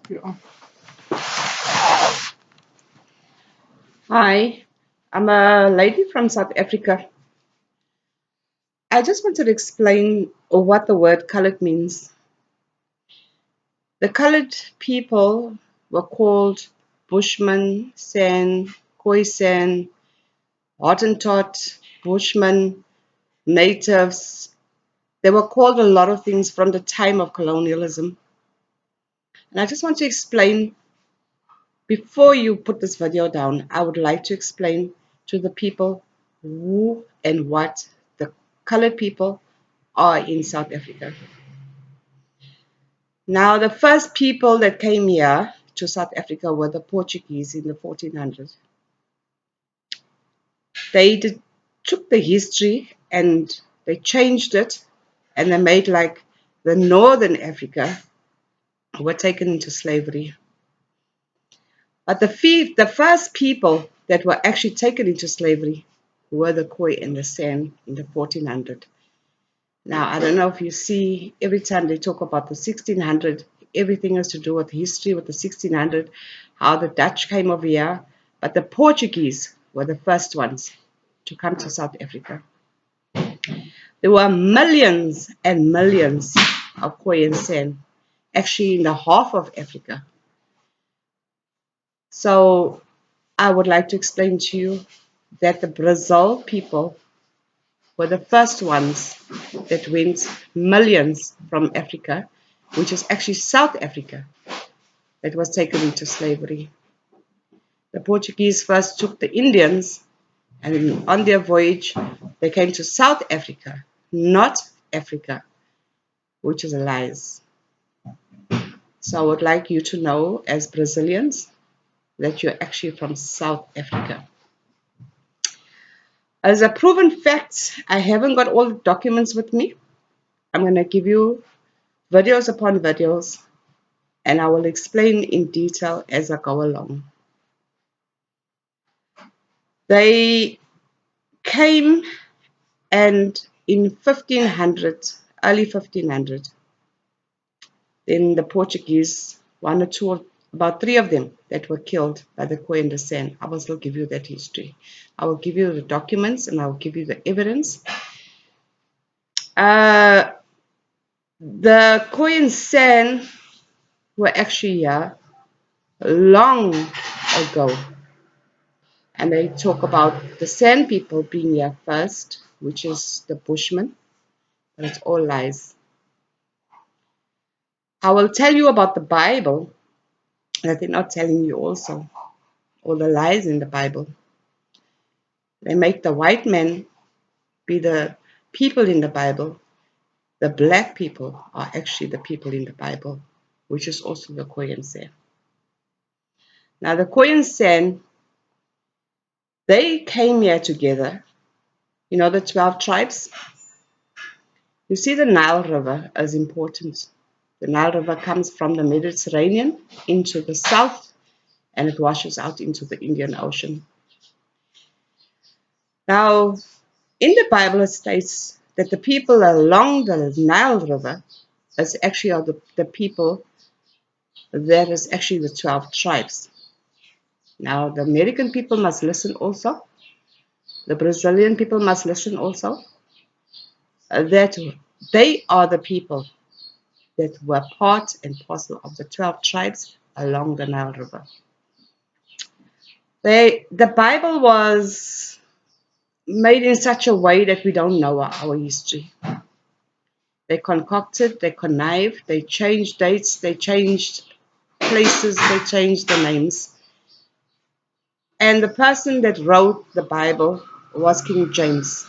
Yeah. Hi, I'm a lady from South Africa. I just wanted to explain what the word colored means. The colored people were called Bushmen, San, Khoisan, Hottentot, Bushmen, natives. They were called a lot of things from the time of colonialism. And I just want to explain, before you put this video down, I would like to explain to the people who and what the colored people are in South Africa. Now, the first people that came here to South Africa were the Portuguese in the 1400s. They took the history and they changed it, and they made like the Northern Africa were taken into slavery. But the first people that were actually taken into slavery were the Khoi and the San in the 1400. Now, I don't know if you see, every time they talk about the 1600, everything has to do with history, with the 1600, how the Dutch came over here. But the Portuguese were the first ones to come to South Africa. There were millions and millions of Khoi and San, actually in the half of Africa. So I would like to explain to you that the Brazil people were the first ones that went millions from Africa, which is actually South Africa, that was taken into slavery. The Portuguese first took the Indians, and on their voyage, they came to South Africa, not Africa, which is a lie. So I would like you to know, as Brazilians, that you're actually from South Africa. As a proven fact, I haven't got all the documents with me. I'm going to give you videos upon videos, and I will explain in detail as I go along. They came, and in 1500, early 1500, then the Portuguese, one or two, about three of them that were killed by the Khoi and the San. I will still give you that history. I will give you the documents and I will give you the evidence. The Khoi and San were actually here long ago. And they talk about the San people being here first, which is the Bushmen, but it's all lies. I will tell you about the Bible that they're not telling you also, all the lies in the Bible. They make the white men be the people in the Bible. The black people are actually the people in the Bible, which is also the Khoi and San. Now, the Khoi and San, they came here together. You know the 12 tribes? You see, the Nile River is important. The Nile River comes from the Mediterranean into the south, and it washes out into the Indian Ocean. Now, in the Bible, it states that the people along the Nile River is actually are the people that is actually the 12 tribes. Now, the American people must listen also. The Brazilian people must listen also. That they are the people that were part and parcel of the 12 tribes along the Nile River. The Bible was made in such a way that we don't know our history. They concocted, they connived, they changed dates, they changed places, they changed the names. And the person that wrote the Bible was King James.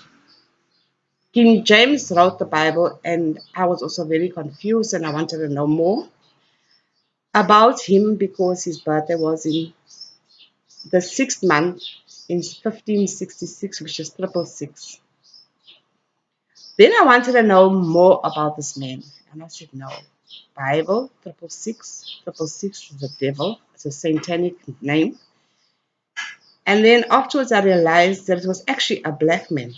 King James wrote the Bible, and I was also very confused and I wanted to know more about him because his birthday was in the 6th month in 1566, which is 666. Then I wanted to know more about this man. And I said, no, Bible, 666, 666 is the devil. It's a satanic name. And then afterwards I realized that it was actually a black man.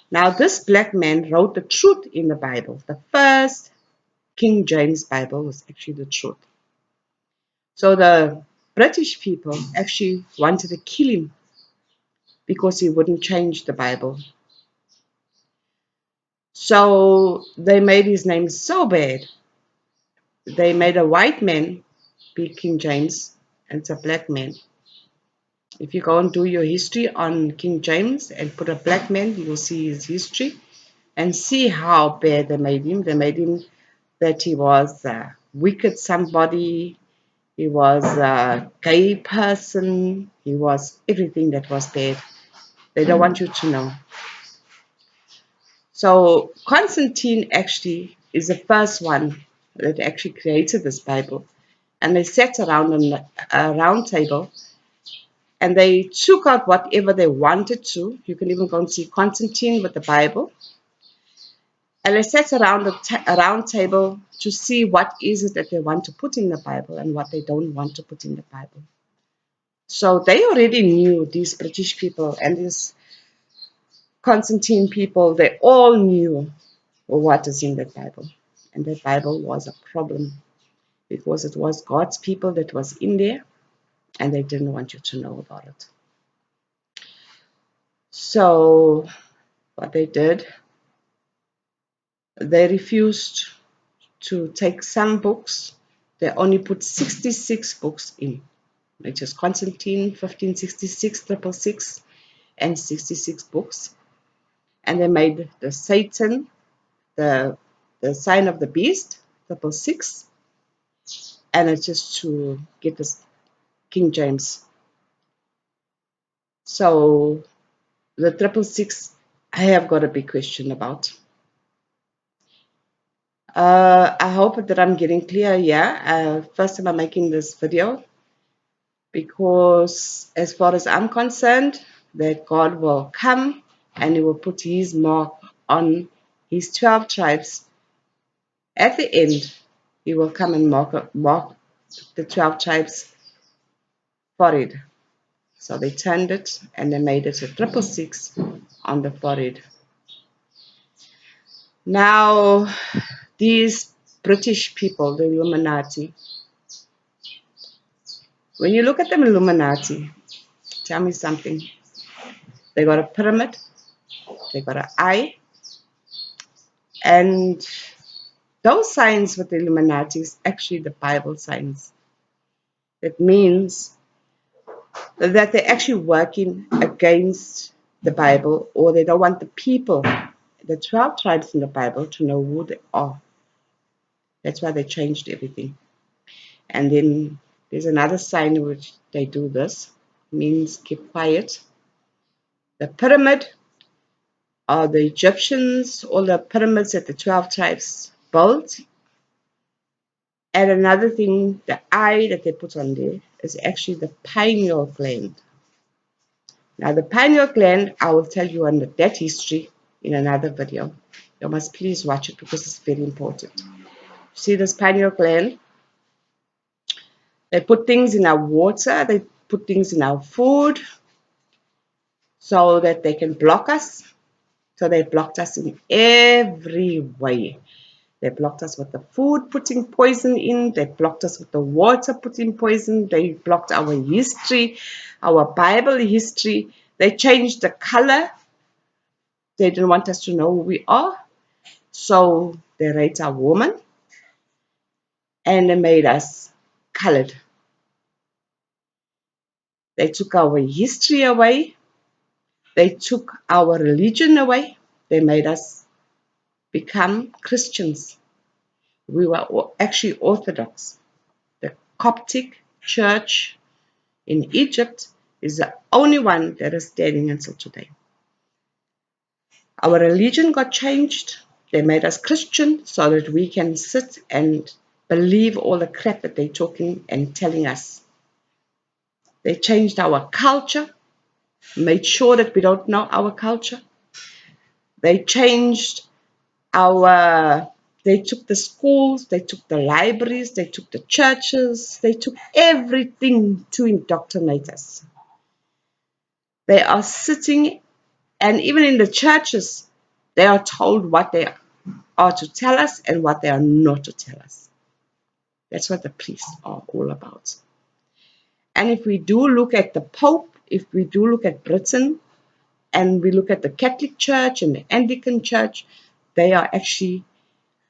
Now this black man wrote the truth in the Bible. The first King James Bible was actually the truth. So the British people actually wanted to kill him because he wouldn't change the Bible. So they made his name so bad. They made a white man be King James, and it's a black man. If you go and do your history on King James and put a black man, you will see his history and see how bad they made him. They made him that he was a wicked somebody, he was a gay person, he was everything that was bad. They don't want you to know. So Constantine actually is the first one that actually created this Bible. And they sat around on a round table and they took out whatever they wanted to. You can even go and see Constantine with the Bible. And they sat around a round table to see what is it that they want to put in the Bible and what they don't want to put in the Bible. So they already knew, these British people and these Constantine people, they all knew what is in the Bible. And the Bible was a problem because it was God's people that was in there and they didn't want you to know about it. So what they did, they refused to take some books. They only put 66 books in, which is Constantine 1566, 666, and 66 books. And they made the Satan, the sign of the beast, 666, and it's just to get this King James. So the 666, I have got a big question about. I hope that I'm getting clear here. First time I'm making this video because as far as I'm concerned, that God will come and he will put his mark on his 12 tribes. At the end, he will come and mark the 12 tribes forehead. So they turned it and they made it a 666 on the forehead. Now, these British people, the Illuminati, when you look at them Illuminati, tell me something. They got a pyramid, they got an eye, and those signs with the Illuminati is actually the Bible signs. It means that they're actually working against the Bible, or they don't want the people, the 12 tribes in the Bible, to know who they are. That's why they changed everything. And then there's another sign in which they do this, means keep quiet. The pyramid are the Egyptians, all the pyramids that the 12 tribes built. And another thing, the eye that they put on there is actually the pineal gland. Now, the pineal gland, I will tell you on that history in another video. You must please watch it because it's very important. See this pineal gland? They put things in our water, they put things in our food so that they can block us. So they blocked us in every way. They blocked us with the food, putting poison in. They blocked us with the water, putting poison. They blocked our history, our Bible history. They changed the color. They didn't want us to know who we are. So they raped our woman and they made us colored. They took our history away. They took our religion away. They made us become Christians. We were actually Orthodox. The Coptic Church in Egypt is the only one that is standing until today. Our religion got changed. They made us Christian so that we can sit and believe all the crap that they're talking and telling us. They changed our culture, made sure that we don't know our culture. They changed they took the schools, they took the libraries, they took the churches, they took everything to indoctrinate us. They are sitting, and even in the churches, they are told what they are to tell us and what they are not to tell us. That's what the priests are all about. And if we do look at the Pope, if we do look at Britain, and we look at the Catholic Church and the Anglican Church, they are actually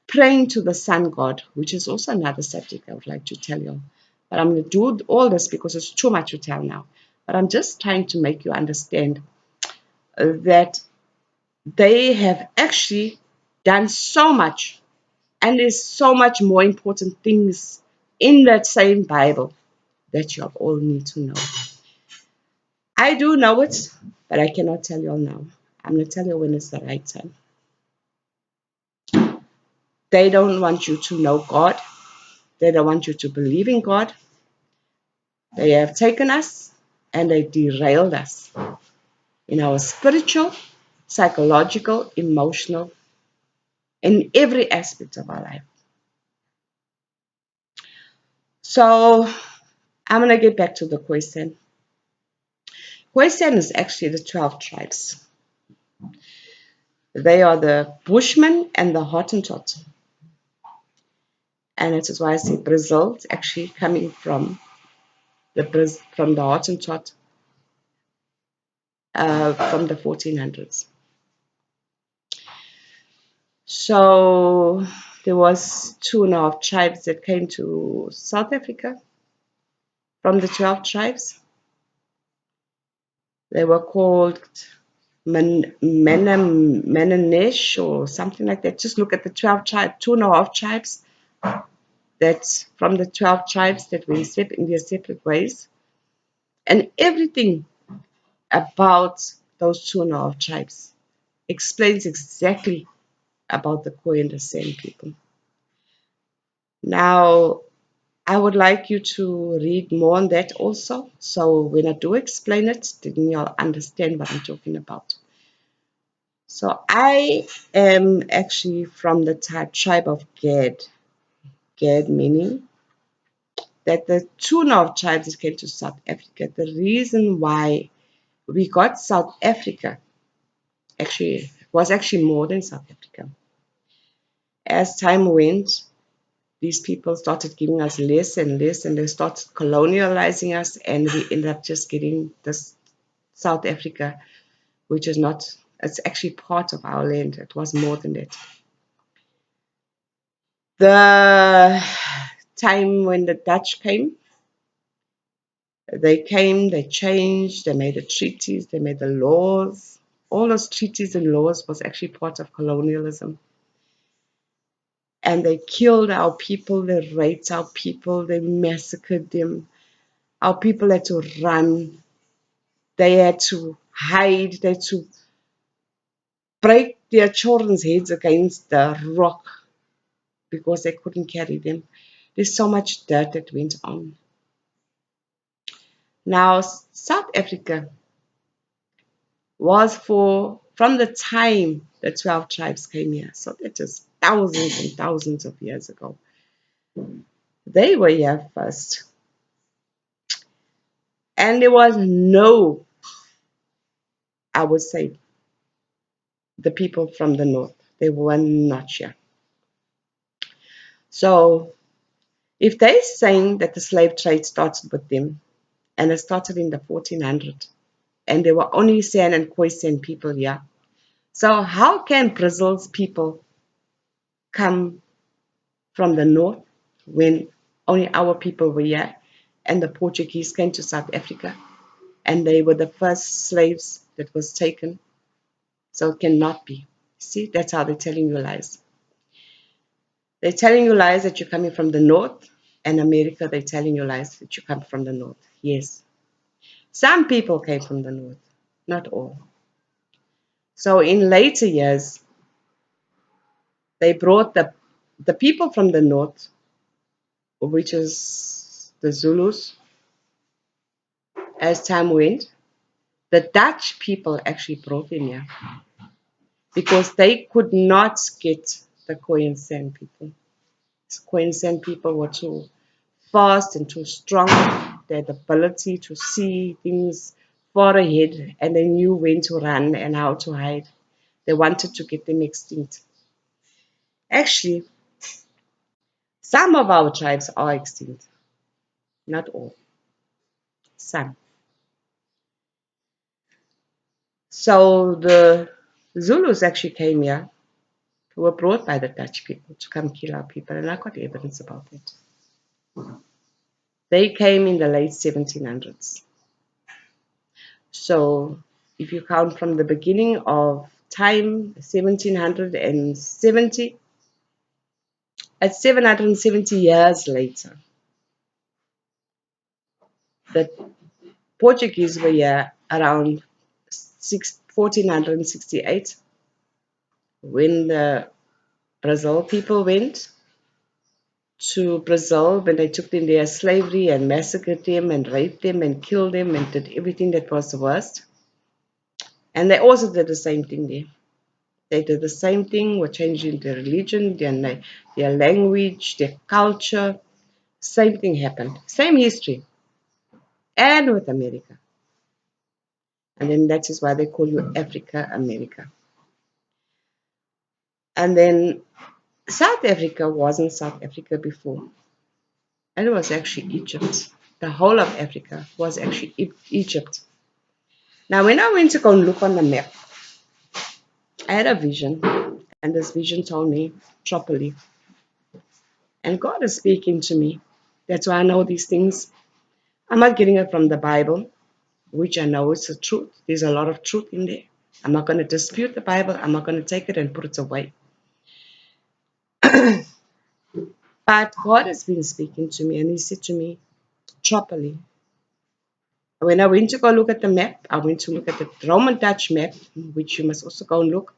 praying to the sun god, which is also another subject I would like to tell you. But I'm going to do all this because it's too much to tell now. But I'm just trying to make you understand that they have actually done so much, and there's so much more important things in that same Bible that you all need to know. I do know it, but I cannot tell you all now. I'm going to tell you when it's the right time. They don't want you to know God. They don't want you to believe in God. They have taken us and they derailed us in our spiritual, psychological, emotional, in every aspect of our life. So I'm going to get back to the question. Question is actually the 12 tribes. They are the Bushmen and the Hottentot. And it is why I say Brazil is actually coming from the Hottentot from the 1400s. So there was 2.5 tribes that came to South Africa from the 12 tribes. They were called Menenesh or something like that. Just look at the 12 tribes, 2.5 tribes that's from the 12 tribes that were in their separate ways. And everything about those 2.5 tribes explains exactly about the Khoi and the San people. Now, I would like you to read more on that also. So when I do explain it, then you'll understand what I'm talking about. So I am actually from the tribe of Gad. Gad meaning that the 2.5 tribes that came to South Africa, the reason why we got South Africa actually was actually more than South Africa. As time went, these people started giving us less and less, and they started colonializing us, and we ended up just getting this South Africa, which is not, it's actually part of our land. It was more than that. The time when the Dutch came, they changed, they made the treaties, they made the laws. All those treaties and laws was actually part of colonialism. And they killed our people, they raped our people, they massacred them. Our people had to run, they had to hide, they had to break their children's heads against the rock because they couldn't carry them. There's so much dirt that went on. Now, South Africa was from the time the 12 tribes came here, so that is thousands and thousands of years ago. They were here first. And there was no, I would say, the people from the north. They were not here. So if they're saying that the slave trade started with them, and it started in the 1400s, and there were only San and Khoisan people here, so how can Brazil's people come from the north when only our people were here and the Portuguese came to South Africa and they were the first slaves that was taken? So it cannot be. See, that's how they're telling you lies. They're telling you lies that you're coming from the north, and America, they're telling you lies that you come from the north. Yes. Some people came from the north, not all. So in later years, they brought the people from the north, which is the Zulus, as time went. The Dutch people actually brought them here because they could not get the Khoi and San people. The Khoi and San people were too fast and too strong. They had the ability to see things far ahead, and they knew when to run and how to hide. They wanted to get them extinct. Actually, some of our tribes are extinct, not all. sun. So the Zulus actually came here, who were brought by the Dutch people to come kill our people, and I got evidence about it. They came in the late 1700s. So if you count from the beginning of time, 1770, at 770 years later, the Portuguese were here around 1468 when the Brazil people went to Brazil, when they took them there as slavery and massacred them and raped them and killed them and did everything that was the worst. And they also did the same thing there. They did the same thing, were changing their religion, their language, their culture. Same thing happened. Same history. And with America. And then that is why they call you Africa, America. And then South Africa wasn't South Africa before. And it was actually Egypt. The whole of Africa was actually Egypt. Now, when I went to go and look on the map, I had a vision. And this vision told me properly. And God is speaking to me. That's why I know these things. I'm not getting it from the Bible, which I know is the truth. There's a lot of truth in there. I'm not going to dispute the Bible. I'm not going to take it and put it away. But God has been speaking to me, and He said to me properly. When I went to go look at the map, I went to look at the Roman Dutch map, which you must also go and look.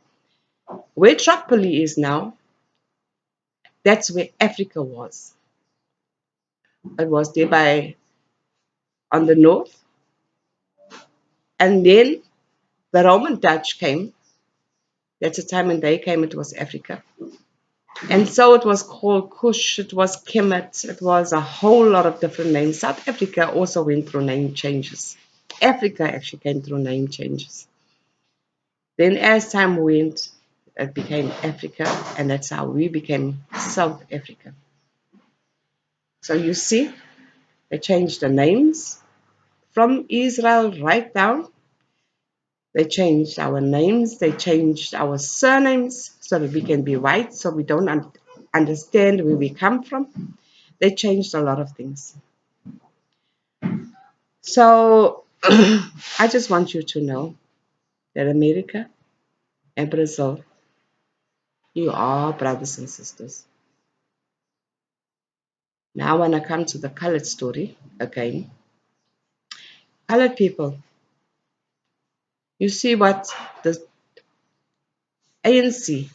Where Tripoli is now, that's where Africa was. It was there by on the north. And then the Roman Dutch came. That's the time when they came, it was Africa. And so it was called Kush, it was Kemet, it was a whole lot of different names. South Africa also went through name changes. Africa actually came through name changes. Then as time went, it became Africa, and that's how we became South Africa. So you see, they changed the names from Israel right down. They changed our names, they changed our surnames so that we can be white, so we don't understand where we come from. They changed a lot of things. So I just want you to know that America and Brazil, you are brothers and sisters. Now, when I come to the colored story again, colored people, you see what the ANC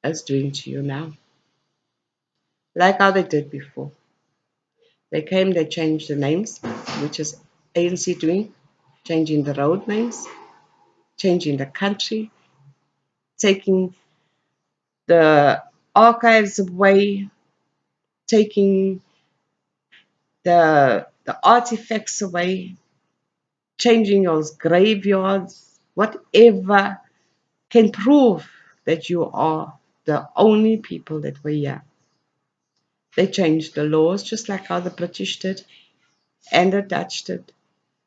is doing to you now, like how they did before. They came, they changed the names, which is ANC doing, changing the road names, changing the country, taking the archives away, taking the artifacts away, changing those graveyards, whatever can prove that you are the only people that were here. They changed the laws just like how the British did and the Dutch did.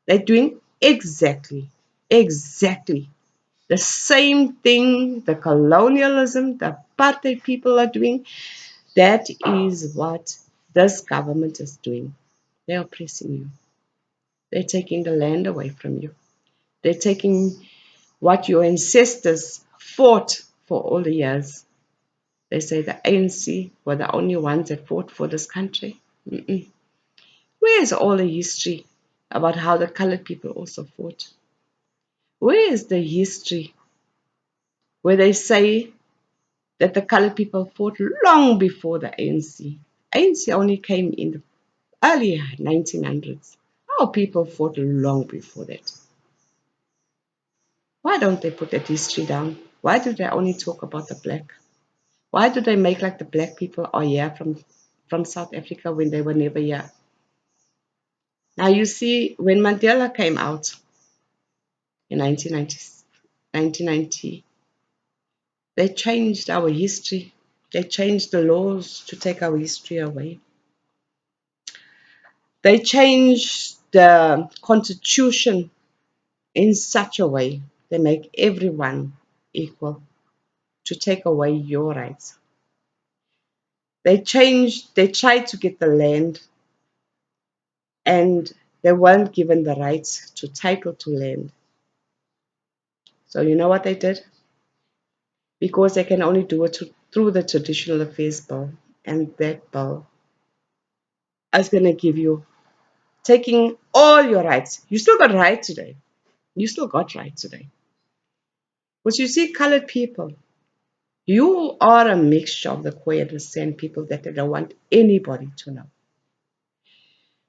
They're doing exactly the same thing the colonialism, the apartheid people are doing. That is what this government is doing. They're oppressing you. They're taking the land away from you. They're taking what your ancestors fought for all the years. They say the ANC were the only ones that fought for this country. Where is all the history about how the colored people also fought? Where is the history where they say that the colored people fought long before the ANC? ANC only came in the early 1900s. Our people fought long before that. Why don't they put that history down? Why do they only talk about the black? Why do they make like the black people are here from South Africa when they were never here? Now you see, when Mandela came out in 1990, they changed our history. They changed the laws to take our history away. They changed the constitution in such a way they make everyone equal to take away your rights. They tried to get the land, and they weren't given the rights to title to land. So you know what they did? Because they can only do it through the traditional affairs bill, and that bill is going to give you taking all your rights. You still got right today. You still got right today. But you see, colored people, you are a mixture of the Khoi and the San people that they don't want anybody to know.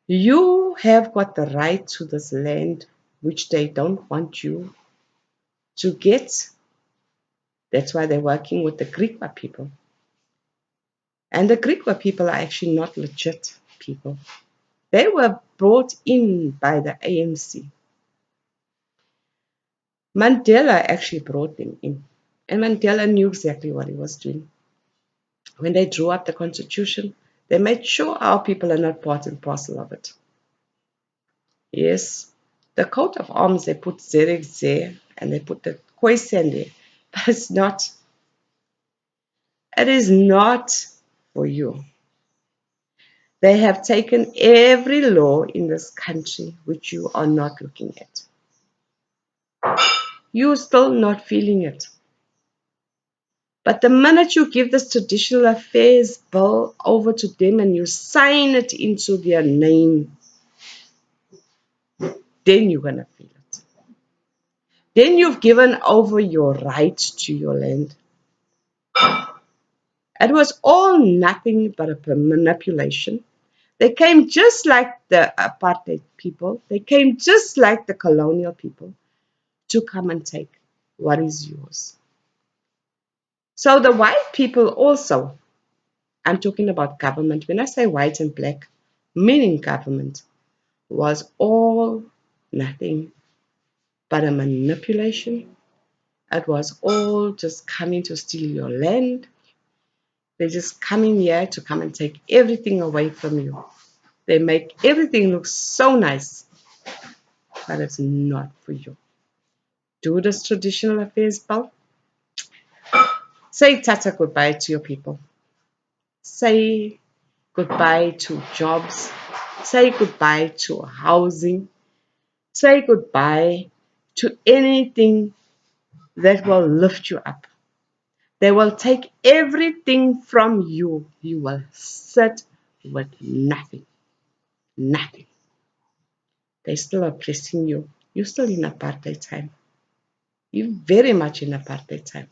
You have got the right to this land, which they don't want you to get. That's why they're working with the Griqua people. And the Griqua people are actually not legit people. They were brought in by the ANC. Mandela actually brought them in. And Mandela knew exactly what he was doing. When they drew up the constitution, they made sure our people are not part and parcel of it. Yes, the coat of arms, they put Zerek there and they put the Khoisan there, but it's not. It is not for you. They have taken every law in this country which you are not looking at. You're still not feeling it. But the minute you give this traditional affairs bill over to them and you sign it into their name, then you're going to feel it. Then you've given over your right to your land. It was all nothing but a manipulation. They came just like the apartheid people. They came just like the colonial people to come and take what is yours. So the white people also, I'm talking about government. When I say white and black, meaning government, was all nothing but a manipulation. It was all just coming to steal your land. They're just coming here to come and take everything away from you. They make everything look so nice, but it's not for you. Do this traditional affairs bill. Say tata goodbye to your people. Say goodbye to jobs. Say goodbye to housing. Say goodbye to anything that will lift you up. They will take everything from you. You will sit with nothing. Nothing. They still oppressing you. You're still in apartheid time. You're very much in apartheid time.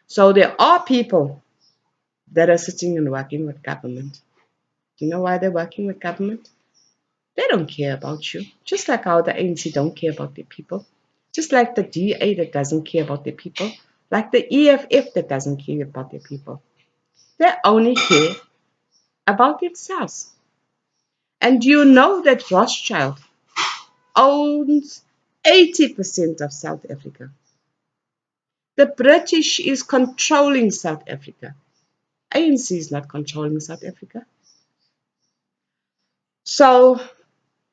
So there are people that are sitting and working with government. Do you know why they're working with government? They don't care about you. Just like how the ANC don't care about their people. Just like the DA that doesn't care about their people. Like the EFF that doesn't care about their people. They only care about themselves. And do you know that Rothschild owns 80% of South Africa? The British is controlling South Africa. ANC is not controlling South Africa. So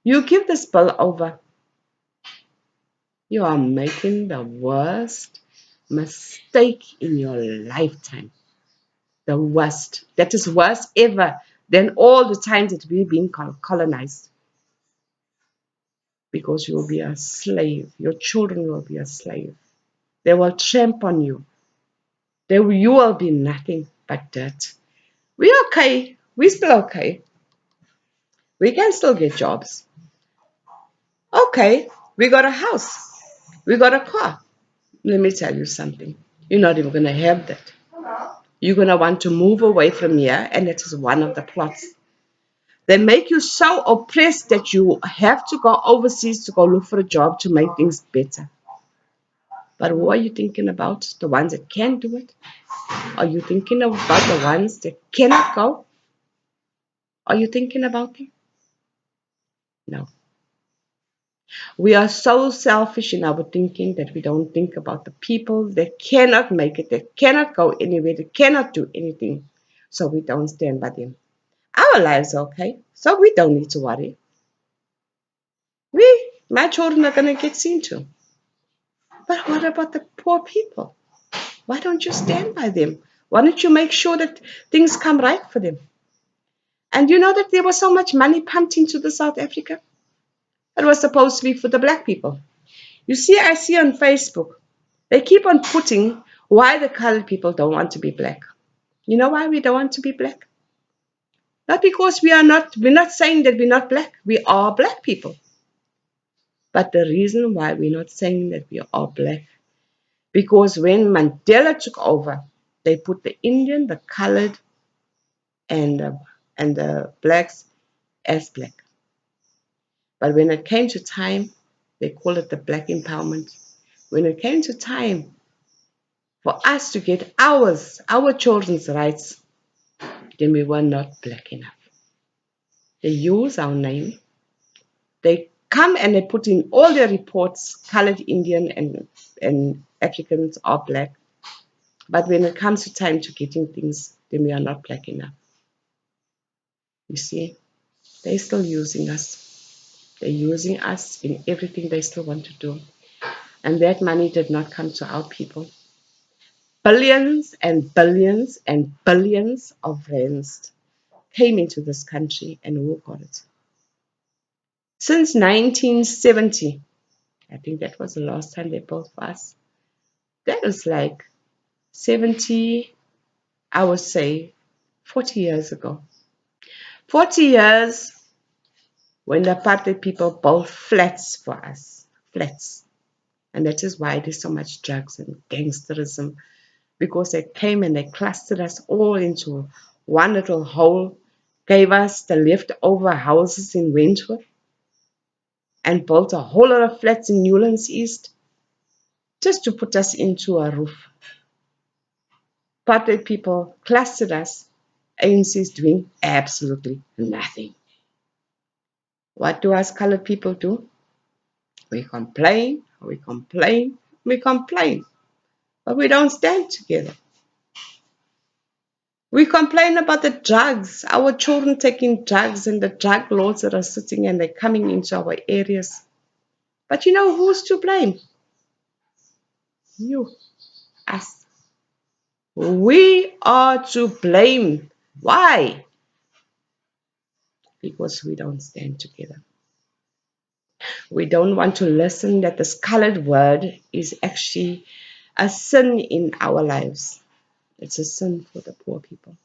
you give this bill over, you are making the worst mistake in your lifetime. The worst. That is worse ever than all the times that we've been colonized. Because you will be a slave. Your children will be a slave. They will tramp on you. You will be nothing but dirt. We're okay. We're still okay. We can still get jobs. Okay, we got a house. We got a car. Let me tell you something. You're not even going to have that. You're going to want to move away from here, and that is one of the plots. They make you so oppressed that you have to go overseas to go look for a job to make things better. But who are you thinking about? The ones that can do it? Are you thinking about the ones that cannot go? Are you thinking about them? No. We are so selfish in our thinking that we don't think about the people that cannot make it, that cannot go anywhere, that cannot do anything. So we don't stand by them. Our lives are okay, so we don't need to worry. My children are going to get seen to. But what about the poor people? Why don't you stand by them? Why don't you make sure that things come right for them? And you know that there was so much money pumped into the South Africa? It was supposed to be for the black people. You see, I see on Facebook, they keep on putting why the colored people don't want to be black. You know why we don't want to be black? Not because we're not saying that we're not black. We are black people. But the reason why we're not saying that we are black, because when Mandela took over, they put the Indian, the colored, and the blacks as black. But when it came to time, they call it the black empowerment. When it came to time for us to get our children's rights, then we were not black enough. They use our name. They come and they put in all their reports, colored Indian and Africans are black. But when it comes to time to getting things, then we are not black enough. You see, they're still using us. They're using us in everything they still want to do. And that money did not come to our people. Billions and billions and billions of rands came into this country, and who got it? Since 1970, I think that was the last time they built for us. That was like 70, I would say 40 years ago. 40 years when the apartheid people built flats for us. Flats. And that is why there's so much drugs and gangsterism, because they came and they clustered us all into one little hole, gave us the leftover houses in Wentworth, and built a whole lot of flats in Newlands East just to put us into a roof. Apartheid people clustered us. ANC is doing absolutely nothing. What do us colored people do? We complain, we complain, we complain, but we don't stand together. We complain about the drugs, our children taking drugs and the drug lords that are sitting and they're coming into our areas. But you know who's to blame? You, us. We are to blame. Why? Because we don't stand together. We don't want to listen that this colored word is actually a sin in our lives. It's a sin for the poor people.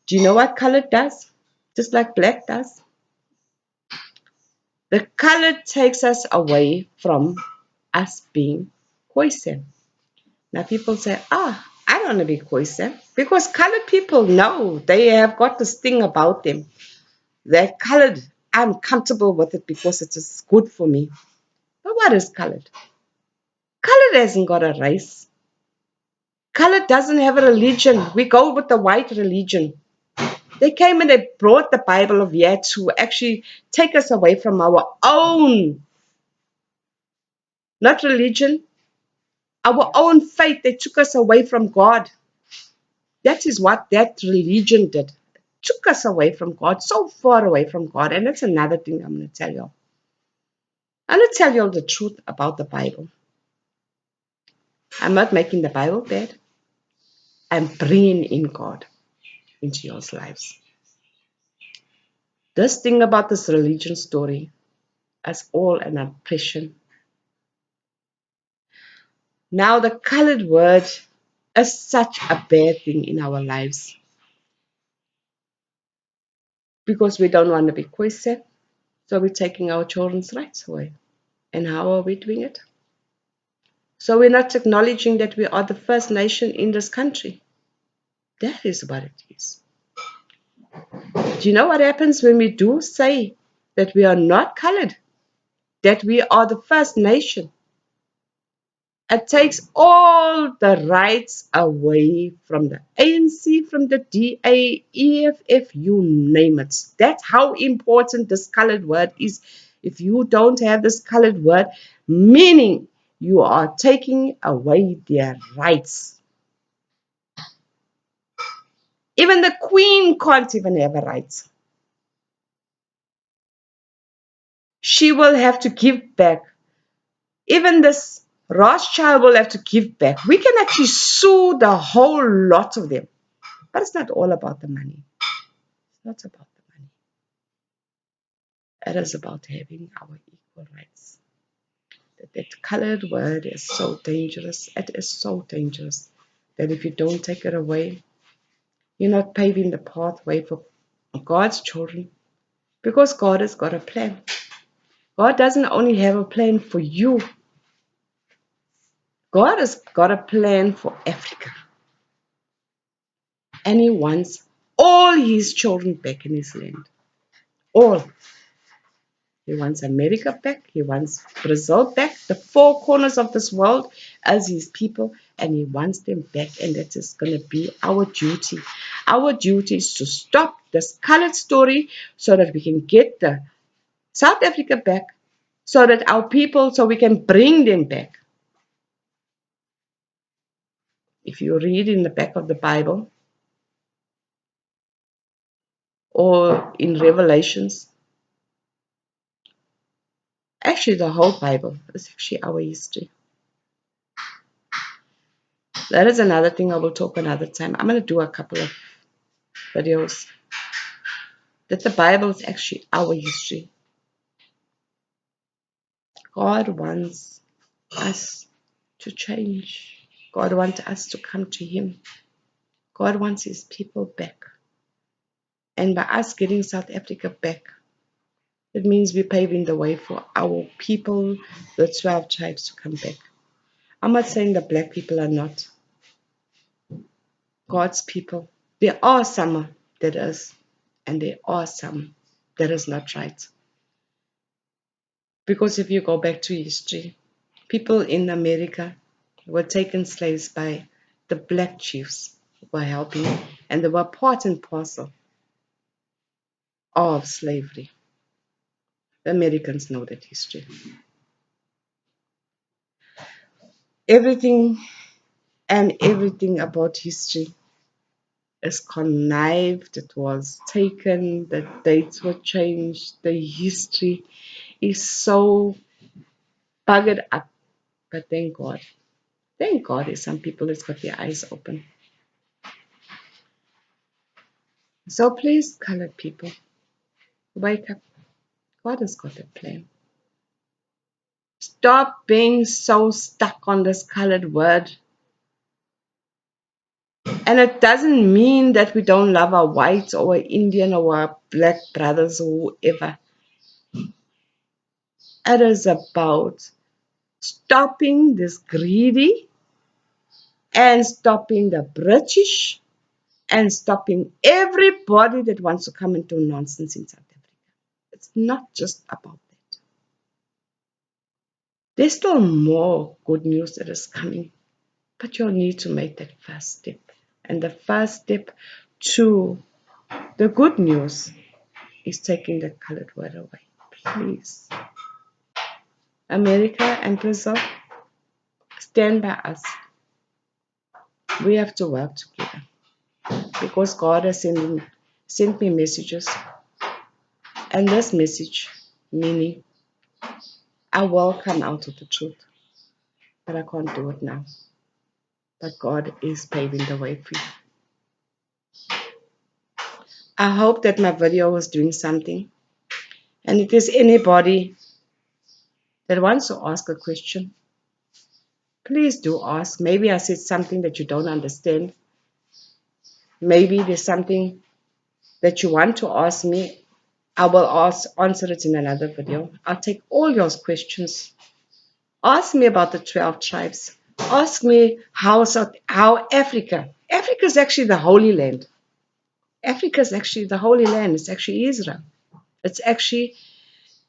Do you know what color does? Just like black does. The color takes us away from us being Khoisan. Now people say, I don't want to be Khoisan. Because colored people know they have got this thing about them. They're colored. I'm comfortable with it because it is good for me. But what is colored? Colored hasn't got a race. Colored doesn't have a religion. We go with the white religion. They came and they brought the Bible of here to actually take us away from our own, not religion, our own faith. They took us away from God. That is what that religion did. It took us away from God, so far away from God. And that's another thing I'm going to tell you. I'm going to tell you all the truth about the Bible. I'm not making the Bible bad. I'm bringing in God into your lives. This thing about this religion story is all an oppression. Now, the colored word is such a bad thing in our lives because we don't want to be Khoisan, so we're taking our children's rights away. And how are we doing it? So we're not acknowledging that we are the first nation in this country. That is what it is. Do you know what happens when we do say that we are not colored, that we are the first nation? It takes all the rights away from the ANC, from the DA, EFF, you name it. That's how important this colored word is. If you don't have this colored word, meaning you are taking away their rights. Even the queen can't even have a right. She will have to give back. Even this Rothschild will have to give back. We can actually sue the whole lot of them. But it's not all about the money. It's not about the money. It is about having our equal rights. That colored word is so dangerous. It is so dangerous that if you don't take it away, you're not paving the pathway for God's children, because God has got a plan. God doesn't only have a plan for you, God has got a plan for Africa. And He wants all His children back in His land. All. He wants America back. He wants Brazil back. The four corners of this world as His people. And He wants them back. And that is going to be our duty. Our duty is to stop this colored story so that we can get the South Africa back. So that our people, so we can bring them back. If you read in the back of the Bible or in Revelations, actually the whole Bible is actually our history. That is another thing I will talk another time. I'm going to do a couple of videos. That the Bible is actually our history. God wants us to change. God wants us to come to Him. God wants His people back. And by us getting South Africa back, it means we're paving the way for our people, the 12 tribes, to come back. I'm not saying the black people are not God's people. There are some that is, and there are some that is not right. Because if you go back to history, people in America were taken slaves by the black chiefs who were helping, and they were part and parcel of slavery. The Americans know that history. Everything and everything about history is connived. It was taken, the dates were changed, the history is so buggered up. But thank God. Thank God there's some people that's got their eyes open. So please, colored people, wake up. God has got a plan. Stop being so stuck on this colored word. And it doesn't mean that we don't love our white or our Indian or our black brothers or whoever. It is about stopping this greedy and stopping the British and stopping everybody that wants to come and do nonsense in South Africa. It's not just about that. There's still more good news that is coming, but you'll need to make that first step. And the first step to the good news is taking the colored word away. Please. America and Brazil, stand by us. We have to work together because God has sent me messages. And this message, meaning I will come out of the truth, but I can't do it now. But God is paving the way for you. I hope that my video was doing something. And if there's anybody that wants to ask a question, please do ask. Maybe I said something that you don't understand. Maybe there's something that you want to ask me. I will answer it in another video. I'll take all your questions. Ask me about the 12 tribes. Ask me how Africa. Africa is actually the Holy Land. Africa is actually the Holy Land. It's actually Israel. It's actually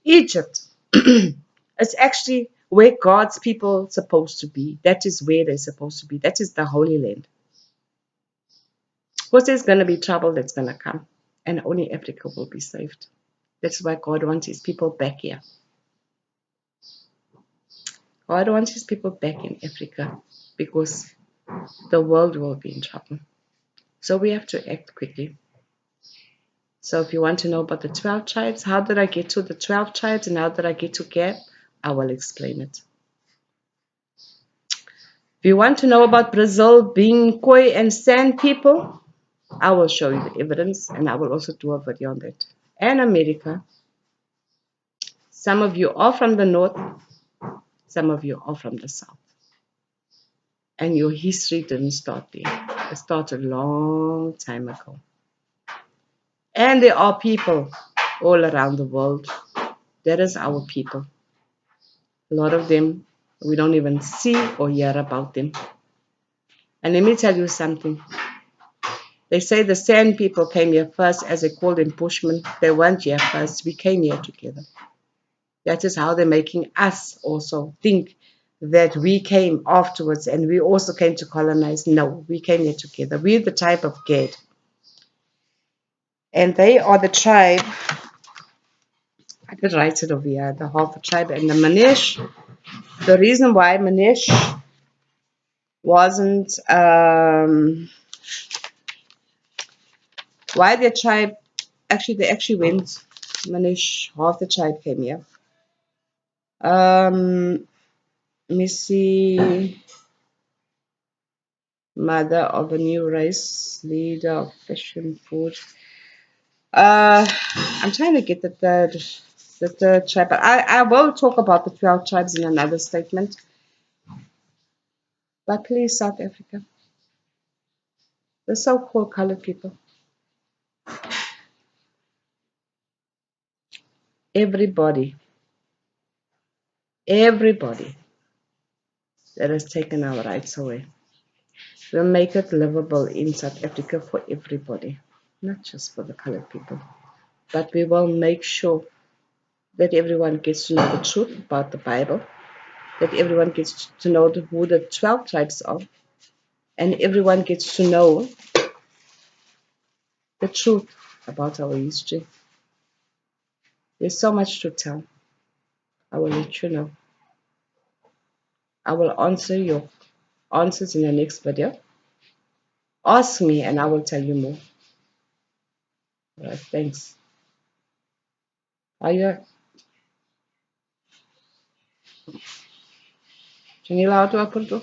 Egypt. It's actually where God's people are supposed to be. That is where they're supposed to be. That is the Holy Land. Because there's going to be trouble that's going to come. And only Africa will be saved. That's why God wants His people back here. God wants His people back in Africa because the world will be in trouble. So we have to act quickly. So if you want to know about the 12 tribes, how did I get to the 12 tribes and how did I get to Gad, I will explain it. If you want to know about Brazil being Khoi and San people, I will show you the evidence and I will also do a video on that. And America, some of you are from the north, some of you are from the south. And your history didn't start there. It started a long time ago. And there are people all around the world. That is our people. A lot of them, we don't even see or hear about them. And let me tell you something. They say the San people came here first, as they called them Bushmen. They weren't here first. We came here together. That is how they're making us also think that we came afterwards and we also came to colonize. No, we came here together. We're the type of Gad. And they are the tribe, I could write it over here, the half tribe and the Manish. The reason why Manish wasn't, why their tribe, actually, they actually went, Manish, half the tribe came here. Let me see. Mother of a new race, leader of fashion food. I'm trying to get the third tribe, but I will talk about the 12 tribes in another statement. But please, South Africa, the so-called colored people, everybody that has taken our rights away will make it livable in South Africa for everybody, not just for the colored people. But we will make sure that everyone gets to know the truth about the Bible, that everyone gets to know who the 12 tribes are, and everyone gets to know the truth about our history. There's so much to tell. I will let you know. I will answer your answers in the next video. Ask me and I will tell you more. All right, thanks. Are you, Janila, how do I put it?